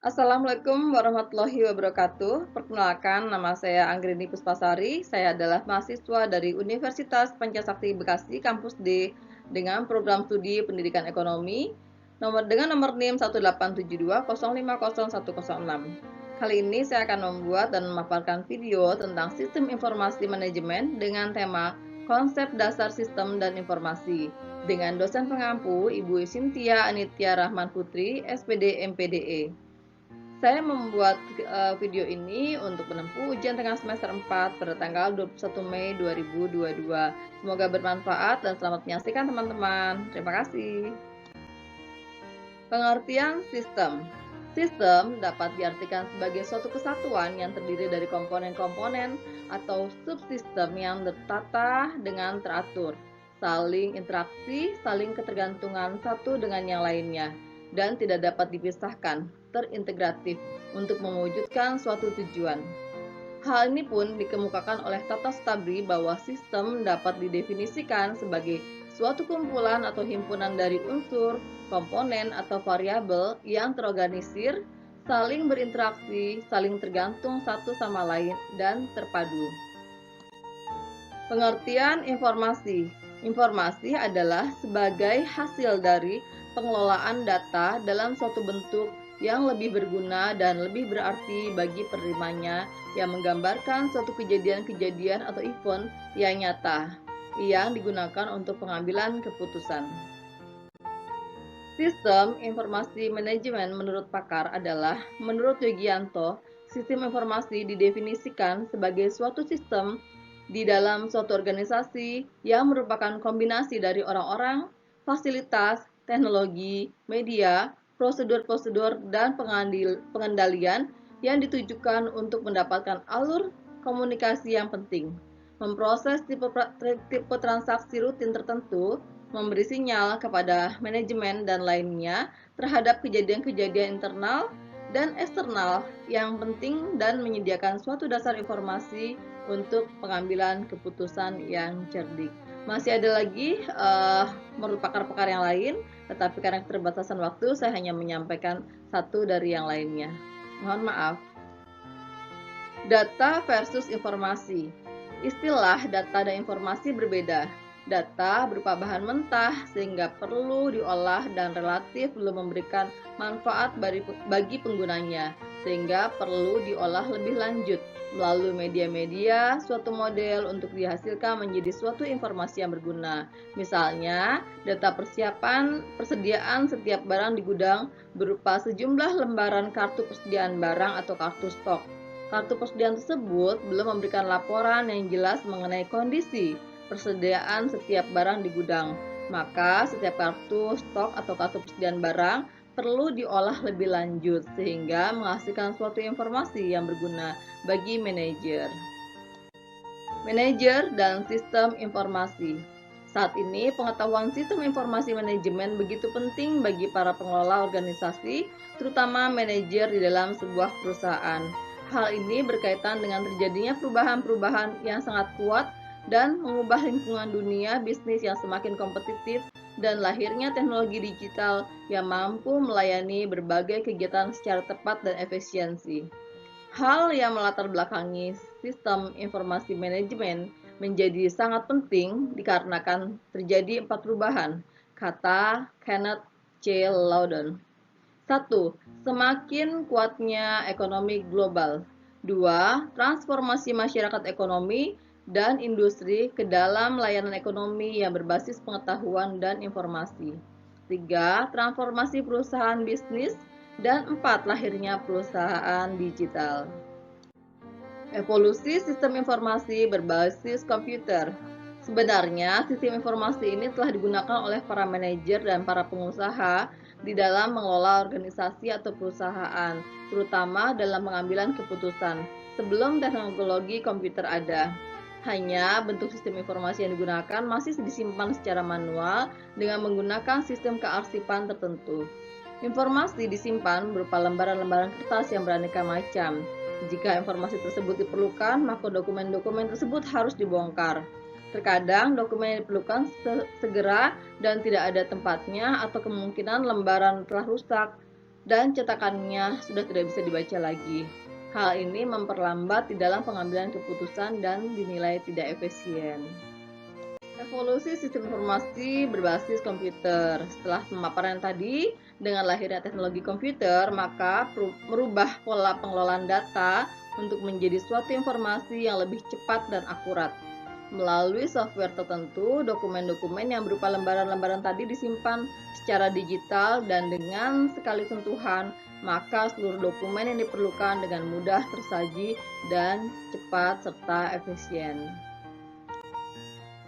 Assalamualaikum warahmatullahi wabarakatuh. Perkenalkan, nama saya Anggrini Puspasari. Saya adalah mahasiswa dari Universitas Pancasakti Bekasi Kampus D dengan program studi Pendidikan Ekonomi dengan nomor NIM 18720500106. Kali ini saya akan membuat dan memaparkan video tentang sistem informasi manajemen dengan tema konsep dasar sistem dan informasi dengan dosen pengampu Ibu Cynthia Anitya Rahman Putri, SPD MPDE. Saya membuat video ini untuk menempuh ujian tengah semester 4 pada tanggal 21 Mei 2022. Semoga bermanfaat dan selamat menyaksikan teman-teman. Terima kasih. Pengertian sistem. Sistem dapat diartikan sebagai suatu kesatuan yang terdiri dari komponen-komponen atau subsistem yang tertata dengan teratur, saling interaksi, saling ketergantungan satu dengan yang lainnya, dan tidak dapat dipisahkan, terintegratif, untuk mewujudkan suatu tujuan. Hal ini pun dikemukakan oleh Tata Stabri bahwa sistem dapat didefinisikan sebagai suatu kumpulan atau himpunan dari unsur, komponen, atau variabel yang terorganisir, saling berinteraksi, saling tergantung satu sama lain, dan terpadu. Pengertian informasi. Informasi adalah sebagai hasil dari pengelolaan data dalam suatu bentuk yang lebih berguna dan lebih berarti bagi penerimanya, yang menggambarkan suatu kejadian-kejadian atau event yang nyata yang digunakan untuk pengambilan keputusan. Sistem informasi manajemen menurut pakar adalah, menurut Yogianto, sistem informasi didefinisikan sebagai suatu sistem di dalam suatu organisasi yang merupakan kombinasi dari orang-orang, fasilitas, teknologi, media, prosedur-prosedur, dan pengendalian yang ditujukan untuk mendapatkan alur komunikasi yang penting, memproses tipe transaksi rutin tertentu, memberi sinyal kepada manajemen dan lainnya terhadap kejadian-kejadian internal dan eksternal yang penting, dan menyediakan suatu dasar informasi untuk pengambilan keputusan yang cerdik. Masih ada lagi menurut pakar-pakar yang lain, tetapi karena keterbatasan waktu saya hanya menyampaikan satu dari yang lainnya. Mohon maaf. Data versus informasi. Istilah data dan informasi berbeda. Data berupa bahan mentah sehingga perlu diolah dan relatif belum memberikan manfaat bagi penggunanya, sehingga perlu diolah lebih lanjut melalui media-media suatu model untuk dihasilkan menjadi suatu informasi yang berguna. Misalnya, data persediaan setiap barang di gudang berupa sejumlah lembaran kartu persediaan barang atau kartu stok. Kartu persediaan tersebut belum memberikan laporan yang jelas mengenai kondisi persediaan setiap barang di gudang. Maka setiap kartu stok atau kartu persediaan barang perlu diolah lebih lanjut sehingga menghasilkan suatu informasi yang berguna bagi manajer. Manajer dan sistem informasi. Saat ini pengetahuan sistem informasi manajemen begitu penting bagi para pengelola organisasi, terutama manajer di dalam sebuah perusahaan. Hal ini berkaitan dengan terjadinya perubahan-perubahan yang sangat kuat dan mengubah lingkungan dunia bisnis yang semakin kompetitif, dan lahirnya teknologi digital yang mampu melayani berbagai kegiatan secara tepat dan efisiensi. Hal yang melatar belakangi sistem informasi manajemen menjadi sangat penting dikarenakan terjadi 4 perubahan, kata Kenneth C. Loudon. 1. Semakin kuatnya ekonomi global. 2. Transformasi masyarakat ekonomi dan industri ke dalam layanan ekonomi yang berbasis pengetahuan dan informasi. 3. Transformasi perusahaan bisnis. Dan 4. Lahirnya perusahaan digital. Evolusi sistem informasi berbasis komputer. Sebenarnya, sistem informasi ini telah digunakan oleh para manajer dan para pengusaha di dalam mengelola organisasi atau perusahaan, terutama dalam pengambilan keputusan, sebelum teknologi komputer ada. Hanya bentuk sistem informasi yang digunakan masih disimpan secara manual dengan menggunakan sistem kearsipan tertentu. Informasi disimpan berupa lembaran-lembaran kertas yang beraneka macam. Jika informasi tersebut diperlukan, maka dokumen-dokumen tersebut harus dibongkar. Terkadang dokumen yang diperlukan segera dan tidak ada tempatnya, atau kemungkinan lembaran telah rusak. dan cetakannya sudah tidak bisa dibaca lagi. Hal ini memperlambat di dalam pengambilan keputusan dan dinilai tidak efisien. Evolusi sistem informasi berbasis komputer. Setelah pemaparan tadi, dengan lahirnya teknologi komputer, maka merubah pola pengelolaan data untuk menjadi suatu informasi yang lebih cepat dan akurat. Melalui software tertentu, dokumen-dokumen yang berupa lembaran-lembaran tadi disimpan secara digital dan dengan sekali sentuhan, maka seluruh dokumen yang diperlukan dengan mudah tersaji dan cepat serta efisien.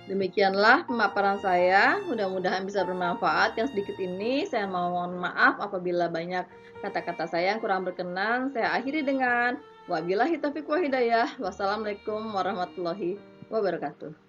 Demikianlah pemaparan saya, mudah-mudahan bisa bermanfaat. Yang sedikit ini saya mohon maaf apabila banyak kata-kata saya yang kurang berkenan. Saya akhiri dengan wabillahi taufiq wa hidayah. Wassalamualaikum warahmatullahi wabarakatuh.